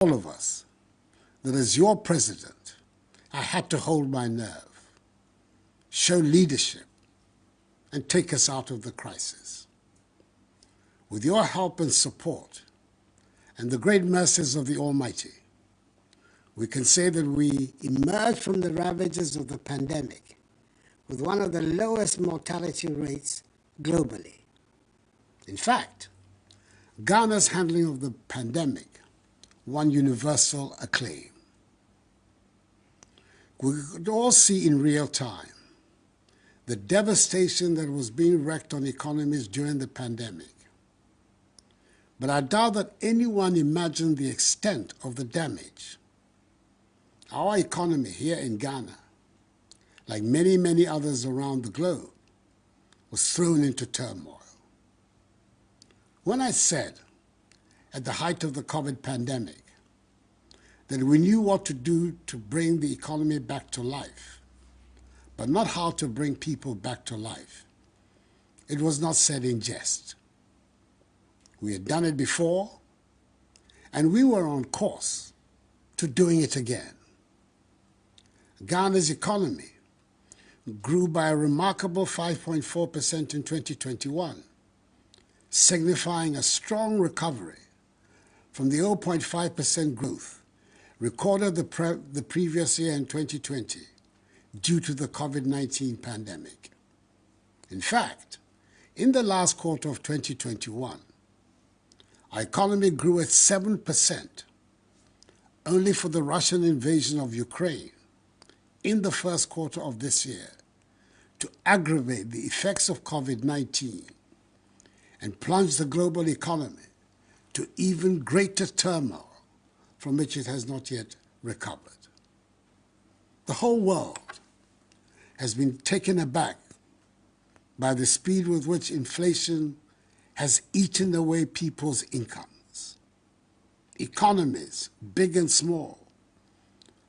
all of us that as your president, I had to hold my nerve, show leadership, and take us out of the crisis. With your help and support, and the great mercies of the Almighty, we can say that we emerged from the ravages of the pandemic with one of the lowest mortality rates globally. In fact, Ghana's handling of the pandemic won universal acclaim. We could all see in real time the devastation that was being wreaked on economies during the pandemic. But I doubt that anyone imagined the extent of the damage. Our economy here in Ghana, like many, many others around the globe, was thrown into turmoil. When I said, at the height of the COVID pandemic, that we knew what to do to bring the economy back to life, but not how to bring people back to life, it was not said in jest. We had done it before, and we were on course to doing it again. Ghana's economy grew by a remarkable 5.4% in 2021, signifying a strong recovery from the 0.5% growth recorded the previous year in 2020 due to the COVID-19 pandemic. In fact, in the last quarter of 2021, our economy grew at 7%, only for the Russian invasion of Ukraine in the first quarter of this year to aggravate the effects of COVID-19 and plunge the global economy to even greater turmoil from which it has not yet recovered. The whole world has been taken aback by the speed with which inflation has eaten away people's incomes. Economies, big and small,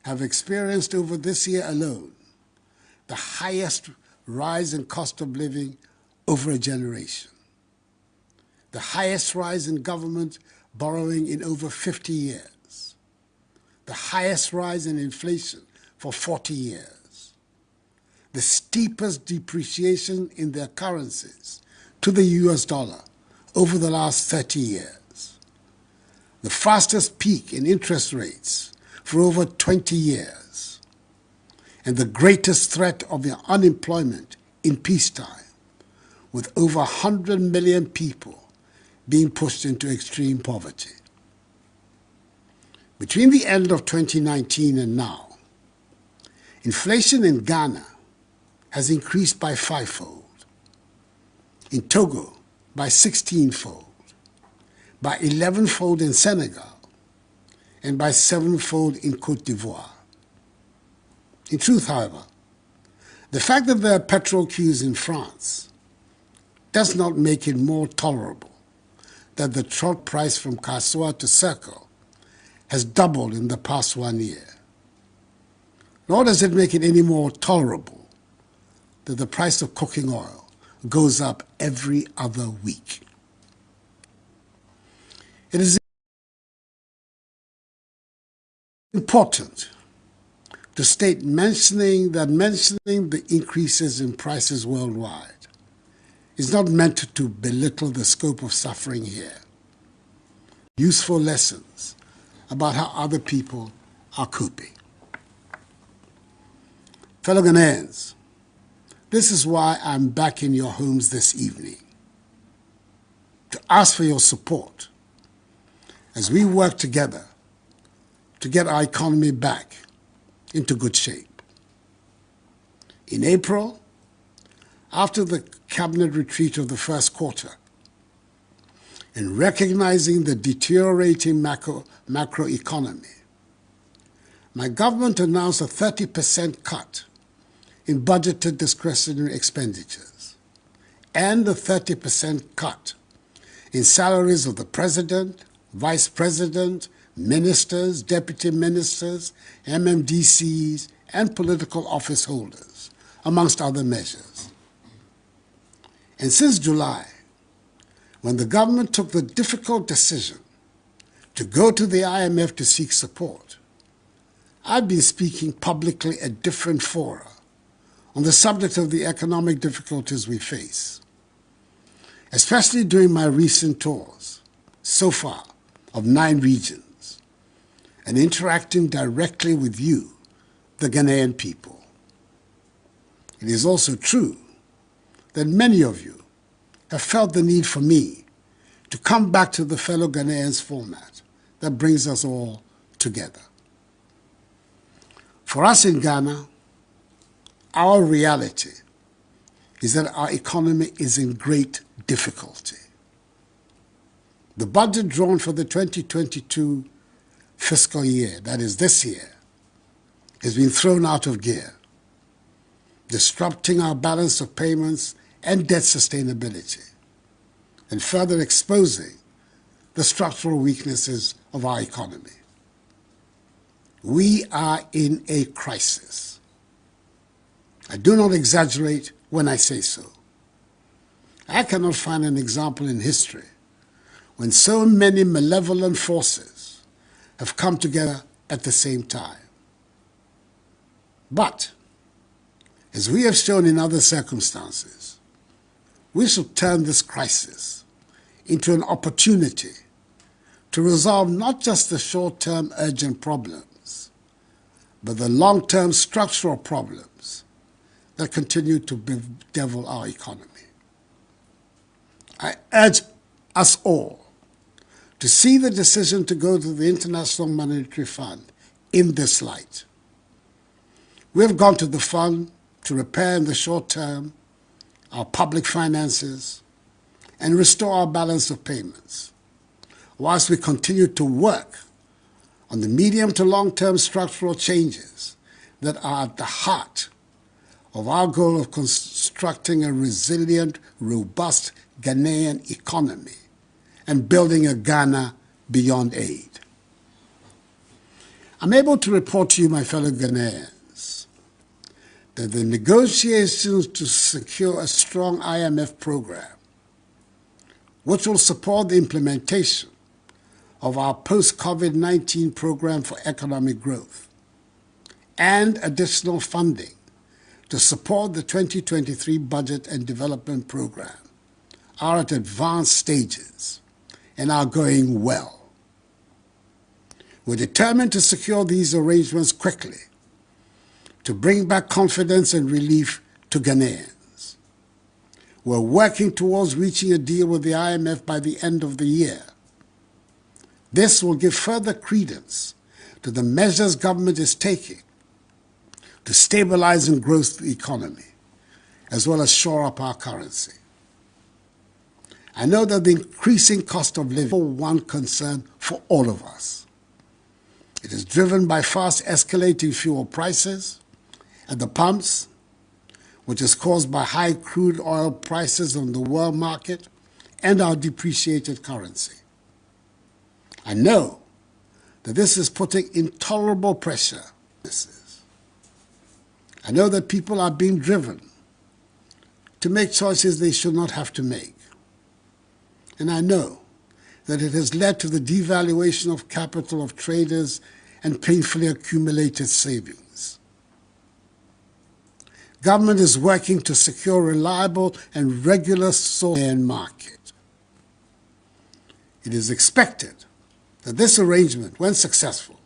have experienced over this year alone the highest rise in cost of living over a generation, the highest rise in government borrowing in over 50 years, the highest rise in inflation for 40 years, the steepest depreciation in their currencies to the US dollar over the last 30 years, the fastest peak in interest rates for over 20 years, and the greatest threat of unemployment in peacetime, with over 100 million people being pushed into extreme poverty. Between the end of 2019 and now, inflation in Ghana has increased by 5-fold, in Togo by 16-fold, by 11-fold in Senegal, and by 7-fold in Côte d'Ivoire. In truth, however, the fact that there are petrol queues in France does not make it more tolerable that the trot price from Kassoa to Circle has doubled in the past 1 year. Nor does it make it any more tolerable that the price of cooking oil goes up every other week. It is important to state mentioning the increases in prices worldwide is not meant to belittle the scope of suffering here. Useful lessons about how other people are coping. Fellow Ghanaians, this is why I'm back in your homes this evening, to ask for your support as we work together to get our economy back into good shape. In April, after the cabinet retreat of the first quarter, and recognizing the deteriorating macroeconomy, my government announced a 30% cut in budgeted discretionary expenditures and a 30% cut in salaries of the president, vice president, ministers, deputy ministers, MMDCs, and political office holders, amongst other measures. And since July, when the government took the difficult decision to go to the IMF to seek support, I've been speaking publicly at different fora on the subject of the economic difficulties we face, especially during my recent tours, so far, of 9 regions, and interacting directly with you, the Ghanaian people. It is also true that many of you have felt the need for me to come back to the fellow Ghanaians format that brings us all together. For us in Ghana, our reality is that our economy is in great difficulty. The budget drawn for the 2022 fiscal year, that is this year, has been thrown out of gear, disrupting our balance of payments and debt sustainability, and further exposing the structural weaknesses of our economy. We are in a crisis. I do not exaggerate when I say so. I cannot find an example in history when so many malevolent forces have come together at the same time. But, as we have shown in other circumstances, we should turn this crisis into an opportunity to resolve not just the short-term urgent problems, but the long-term structural problems that continue to bedevil our economy. I urge us all to see the decision to go to the International Monetary Fund in this light. We have gone to the fund to repair in the short term our public finances and restore our balance of payments, whilst we continue to work on the medium to long-term structural changes that are at the heart of our goal of constructing a resilient, robust Ghanaian economy and building a Ghana beyond aid. I'm able to report to you, my fellow Ghanaians, that the negotiations to secure a strong IMF program, which will support the implementation of our post-COVID-19 program for economic growth, and additional funding to support the 2023 budget and development program, are at advanced stages and are going well. We're determined to secure these arrangements quickly to bring back confidence and relief to Ghanaians. We're working towards reaching a deal with the IMF by the end of the year. This will give further credence to the measures government is taking to stabilize and grow the economy, as well as shore up our currency. I know that the increasing cost of living is one concern for all of us. It is driven by fast escalating fuel prices at the pumps, which is caused by high crude oil prices on the world market and our depreciated currency. I know that this is putting intolerable pressure on businesses. I know that people are being driven to make choices they should not have to make. And I know that it has led to the devaluation of capital of traders and painfully accumulated savings. Government is working to secure reliable and regular source and market. It is expected that this arrangement, when successful,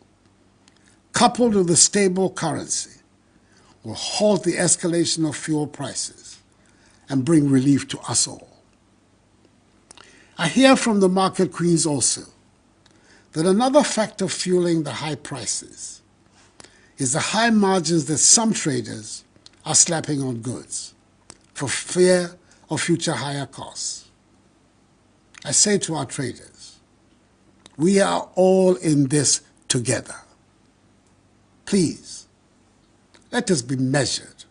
coupled with a stable currency, will halt the escalation of fuel prices and bring relief to us all. I hear from the market queens also that another factor fueling the high prices is the high margins that some traders are slapping on goods for fear of future higher costs. I say to our traders, we are all in this together. Please, let us be measured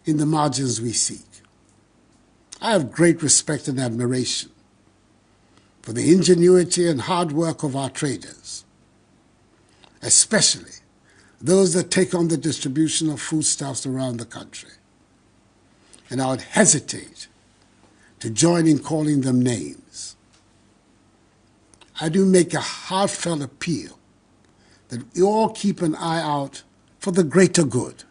in the margins we seek. I have great respect and admiration for the ingenuity and hard work of our traders, especially those that take on the distribution of foodstuffs around the country. And I would hesitate to join in calling them names. I do make a heartfelt appeal that we all keep an eye out for the greater good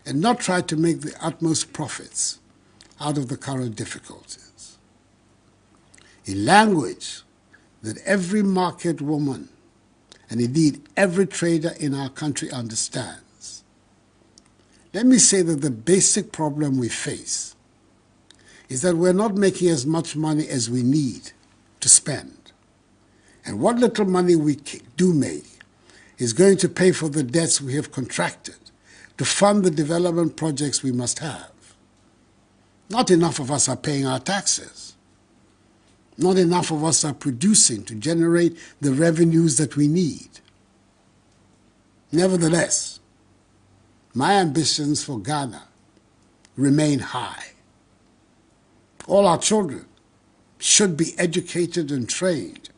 and not try to make the utmost profits out of the current difficulties. In language that every market woman and indeed every trader in our country understands, let me say that the basic problem we face is that we're not making as much money as we need to spend. And what little money we do make is going to pay for the debts we have contracted to fund the development projects we must have. Not enough of us are paying our taxes. Not enough of us are producing to generate the revenues that we need. Nevertheless, my ambitions for Ghana remain high. All our children should be educated and trained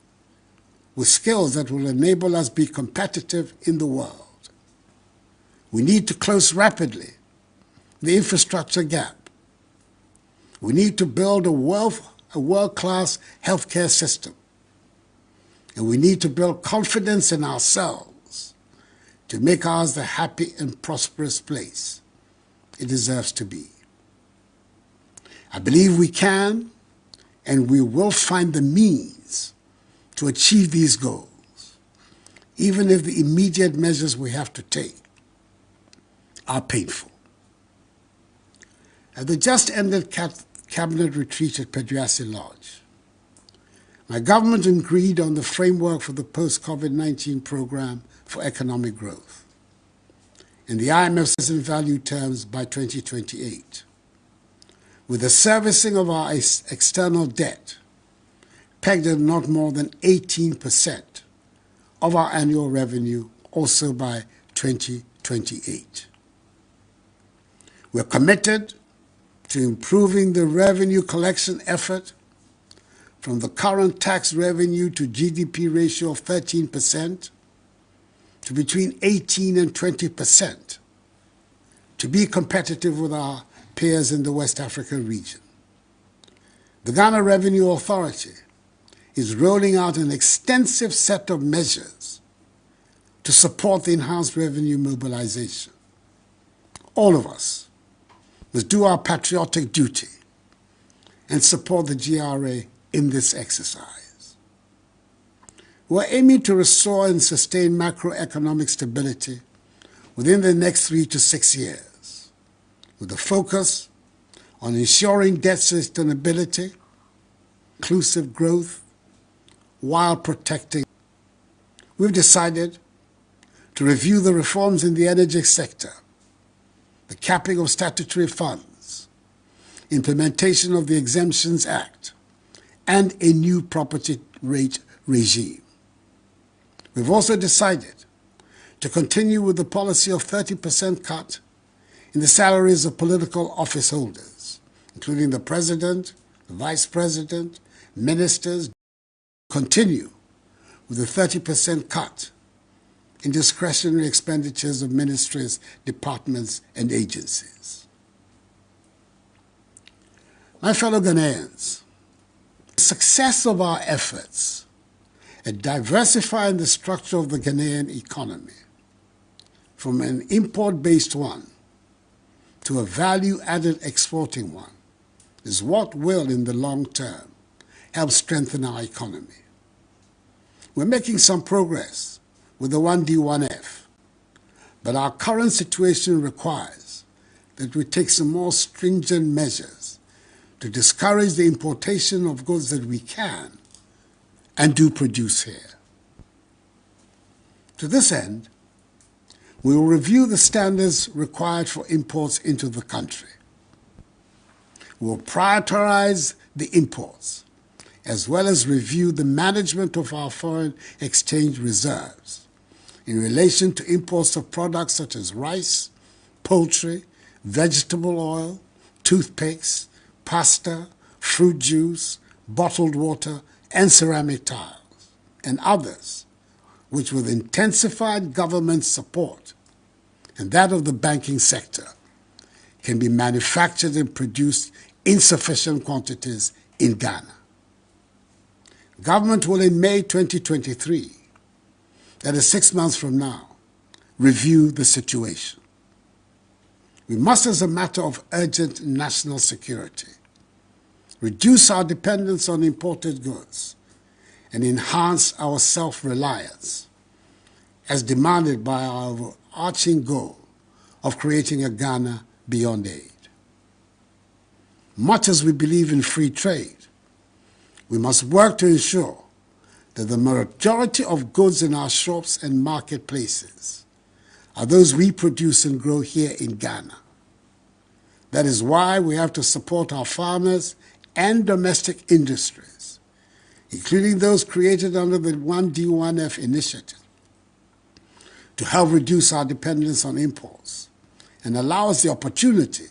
with skills that will enable us to be competitive in the world. We need to close rapidly the infrastructure gap. We need to build a world-class healthcare system. And we need to build confidence in ourselves to make ours the happy and prosperous place it deserves to be. I believe we can and we will find the means to achieve these goals, even if the immediate measures we have to take are painful. At the just-ended cabinet retreat at Peduasi Lodge, my government agreed on the framework for the post-COVID-19 program for economic growth and the IMF's in value terms by 2028, with the servicing of our external debt pegged at not more than 18% of our annual revenue also by 2028. We're committed to improving the revenue collection effort from the current tax revenue to GDP ratio of 13% to between 18 and 20% to be competitive with our peers in the West African region. The Ghana Revenue Authority is rolling out an extensive set of measures to support the enhanced revenue mobilization. All of us must do our patriotic duty and support the GRA in this exercise. We're aiming to restore and sustain macroeconomic stability within the next 3 to 6 years, with a focus on ensuring debt sustainability, inclusive growth, while protecting. We've decided to review the reforms in the energy sector, the capping of statutory funds, implementation of the Exemptions Act, and a new property rate regime. We've also decided to continue with the policy of 30% cut in the salaries of political office holders, including the President, the Vice President, ministers. Continue with a 30% cut in discretionary expenditures of ministries, departments, and agencies. My fellow Ghanaians, the success of our efforts at diversifying the structure of the Ghanaian economy from an import-based one to a value-added exporting one is what will, in the long term, help strengthen our economy. We're making some progress with the 1D1F, but our current situation requires that we take some more stringent measures to discourage the importation of goods that we can and do produce here. To this end, we will review the standards required for imports into the country. We will prioritize the imports, as well as review the management of our foreign exchange reserves in relation to imports of products such as rice, poultry, vegetable oil, toothpicks, pasta, fruit juice, bottled water, and ceramic tiles, and others, which with intensified government support and that of the banking sector, can be manufactured and produced in sufficient quantities in Ghana. Government will in May 2023, that is 6 months from now, review the situation. We must, as a matter of urgent national security, reduce our dependence on imported goods and enhance our self-reliance as demanded by our overarching goal of creating a Ghana beyond aid. Much as we believe in free trade, we must work to ensure that the majority of goods in our shops and marketplaces are those we produce and grow here in Ghana. That is why we have to support our farmers and domestic industries, including those created under the 1D1F initiative, to help reduce our dependence on imports and allow us the opportunity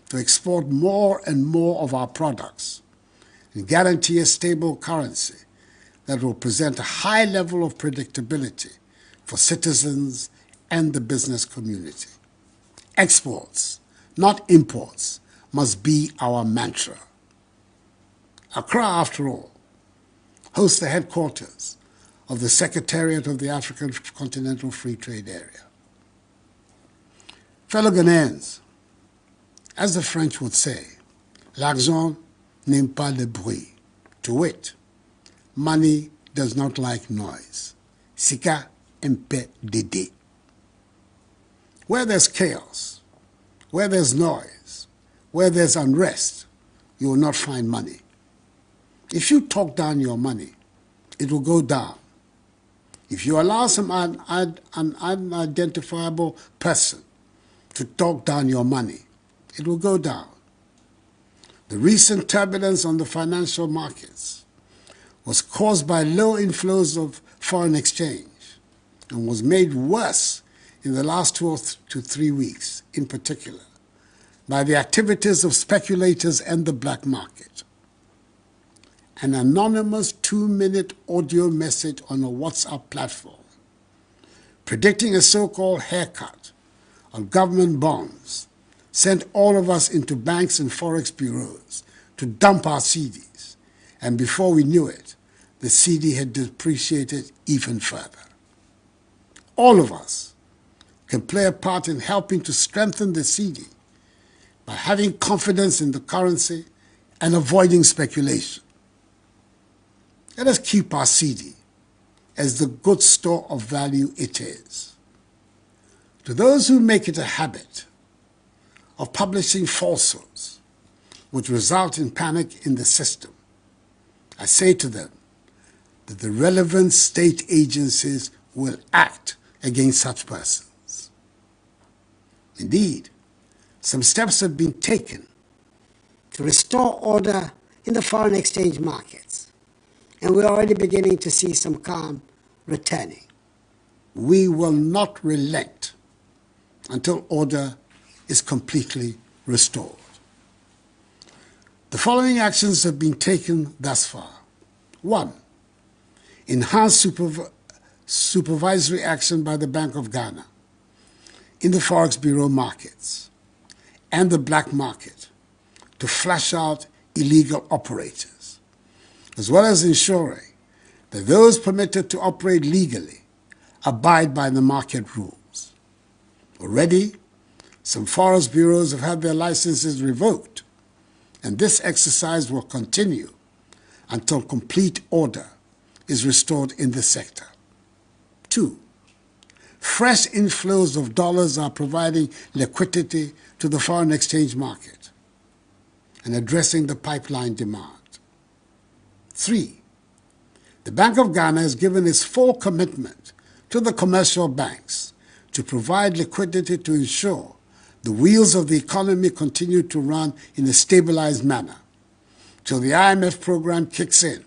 to export more and more of our products and guarantee a stable currency that will present a high level of predictability for citizens and the business community. Exports, not imports, must be our mantra. Accra, after all, hosts the headquarters of the Secretariat of the African Continental Free Trade Area. Fellow Ghanaians, as the French would say, l'argent n'aime pas le bruit. To wit, money does not like noise. Sika mpe dede. Where there's chaos, where there's noise, where there's unrest, you will not find money. If you talk down your money, it will go down. If you allow an unidentifiable person to talk down your money, it will go down. The recent turbulence on the financial markets was caused by low inflows of foreign exchange and was made worse in the last 2 to 3 weeks, in particular, by the activities of speculators and the black market. An anonymous 2-minute audio message on a WhatsApp platform predicting a so-called haircut on government bonds sent all of us into banks and forex bureaus to dump our CDs, and before we knew it, the CD had depreciated even further. All of us can play a part in helping to strengthen the CD by having confidence in the currency and avoiding speculation. Let us keep our CD as the good store of value it is. To those who make it a habit of publishing falsehoods which result in panic in the system, I say to them that the relevant state agencies will act against such persons. Indeed, some steps have been taken to restore order in the foreign exchange markets, and we're already beginning to see some calm returning. We will not relent until order is completely restored. The following actions have been taken thus far. 1. Enhanced supervisory action by the Bank of Ghana in the Forex Bureau markets and the black market to flush out illegal operators, as well as ensuring that those permitted to operate legally abide by the market rules. Already, some Forex bureaus have had their licenses revoked, and this exercise will continue until complete order is restored in the sector. 2. Fresh inflows of dollars are providing liquidity to the foreign exchange market and addressing the pipeline demand. 3. The Bank of Ghana has given its full commitment to the commercial banks to provide liquidity to ensure the wheels of the economy continue to run in a stabilized manner till the IMF program kicks in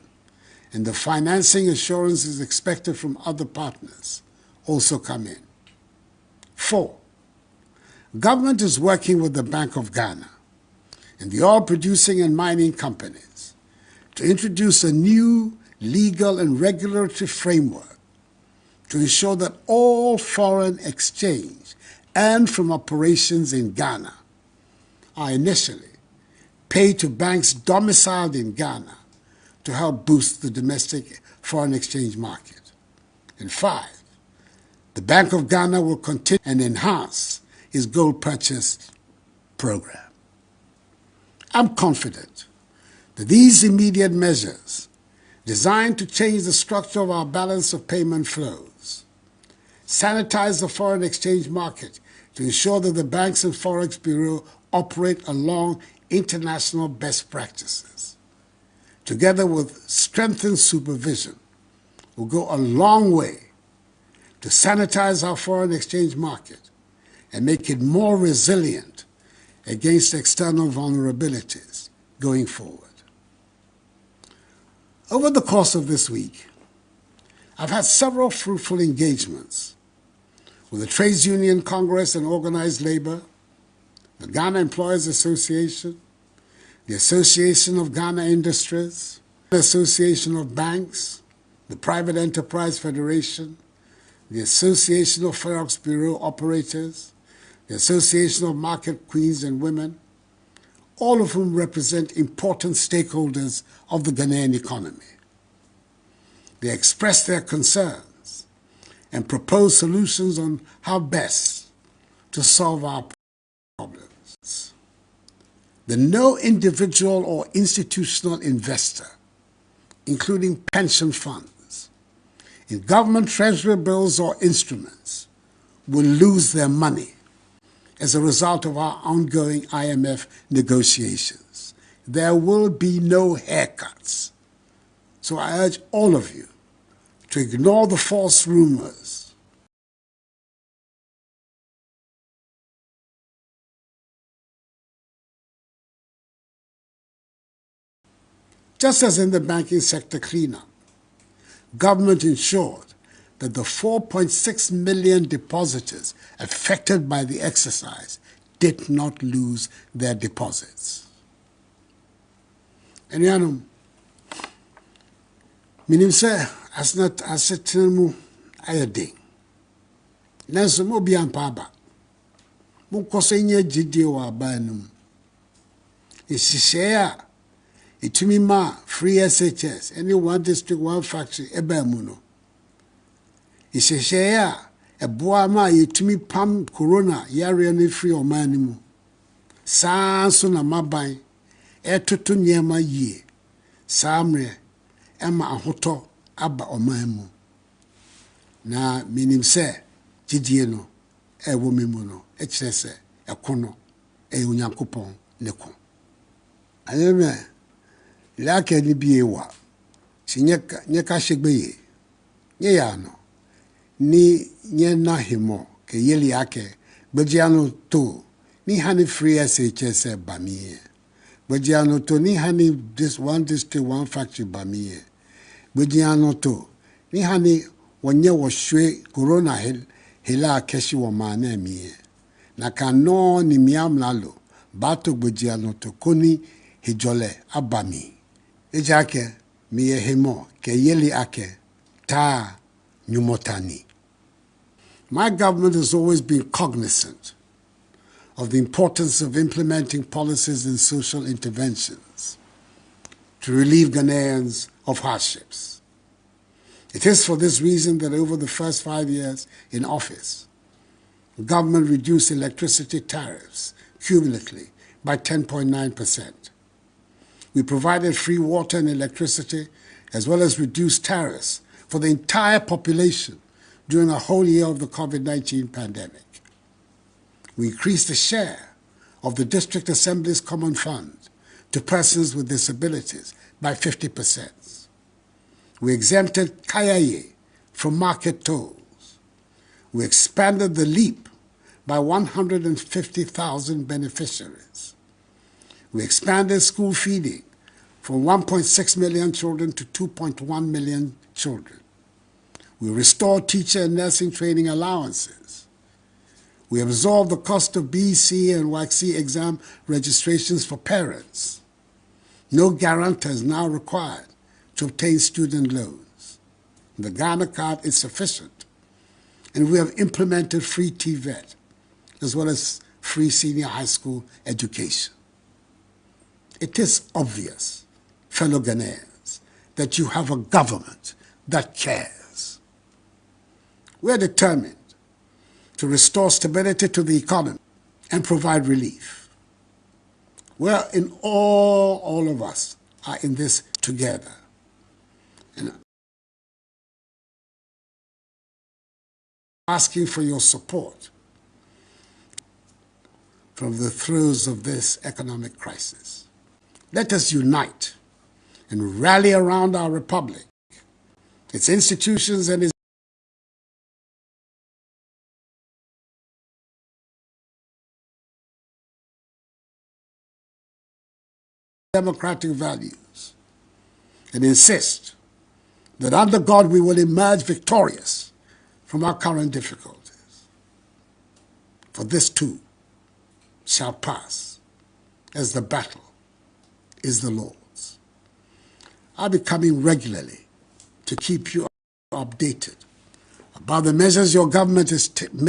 and the financing assurances expected from other partners also come in. 4. Government is working with the Bank of Ghana and the oil producing and mining companies to introduce a new legal and regulatory framework to ensure that all foreign exchange and from operations in Ghana are initially paid to banks domiciled in Ghana to help boost the domestic foreign exchange market. And 5, the Bank of Ghana will continue and enhance its gold purchase program. I'm confident that these immediate measures, designed to change the structure of our balance of payment flows, sanitize the foreign exchange market to ensure that the banks and Forex Bureau operate along international best practices, together with strengthened supervision, will go a long way to sanitize our foreign exchange market and make it more resilient against external vulnerabilities going forward. Over the course of this week, I've had several fruitful engagements with the Trades Union Congress and Organized Labor, the Ghana Employers Association, the Association of Ghana Industries, the Association of Banks, the Private Enterprise Federation, the Association of Forex Bureau Operators, the Association of Market Queens and Women, all of whom represent important stakeholders of the Ghanaian economy. They expressed their concerns and proposed solutions on how best to solve our problems. That no individual or institutional investor, including pension funds, in government treasury bills or instruments, will lose their money as a result of our ongoing IMF negotiations. There will be no haircuts. So I urge all of you to ignore the false rumors just as in the banking sector cleanup. Government ensured that the 4.6 million depositors affected by the exercise did not lose their deposits. And minim sɛ asnat asetena mu ayɛ nanso mo bi ampa aba mo kɔsɛ nya gidie wɔ aban no mu ehyehyɛ a etumi ma free SHS any one district one factory eba mu no ehyehyɛ a ɛboa ma yɛtumi pam corona yare no free ɔman no mu saa nso na maban ɛtoto nneɛma yie saa mmerɛ ɛma ahotɔ aba ɔman mu na minim sɛ gidie no ɛwɔ me mu no ɛkyerɛ sɛ ɛko no ɛyɛ Onyankopɔn ne ko ayɛmɛ laka ni bi ewa si nyeka hyegbe ye nye ya no ni nye na himo ke yeli ake gbejiano to ni hani free SHS bamiye gbejiano to ni hani this one district one factory bamiye gbejiano to ni hani wonye wo hwe corona hela keshi wo mana miye na kano ni miamlalo bato gbejiano to koni hijole abami ejake miye hemo ke yeli ake ta nyumotani. My government has always been cognizant of the importance of implementing policies and social interventions to relieve Ghanaians of hardships. It is for this reason that over the first 5 years in office, the government reduced electricity tariffs cumulatively by 10.9%. We provided free water and electricity, as well as reduced tariffs for the entire population during a whole year of the COVID-19 pandemic. We increased the share of the District Assembly's Common Fund to persons with disabilities by 50%. We exempted Kayaye from market tolls. We expanded the LEAP by 150,000 beneficiaries. We expanded school feeding from 1.6 million children to 2.1 million children. We restored teacher and nursing training allowances. We absorbed the cost of BC and WACC exam registrations for parents. No guarantor is now required to obtain student loans. The Ghana card is sufficient. And we have implemented free TVET, as well as free senior high school education. It is obvious, fellow Ghanaians, that you have a government that cares. We're determined to restore stability to the economy and provide relief. All of us are in this together. And asking for your support from the throes of this economic crisis. Let us unite and rally around our republic, its institutions and its democratic values, and insist that under God we will emerge victorious from our current difficulties. For this too shall pass, as the battle is the Lord's. I'll be coming regularly to keep you updated about the measures your government is making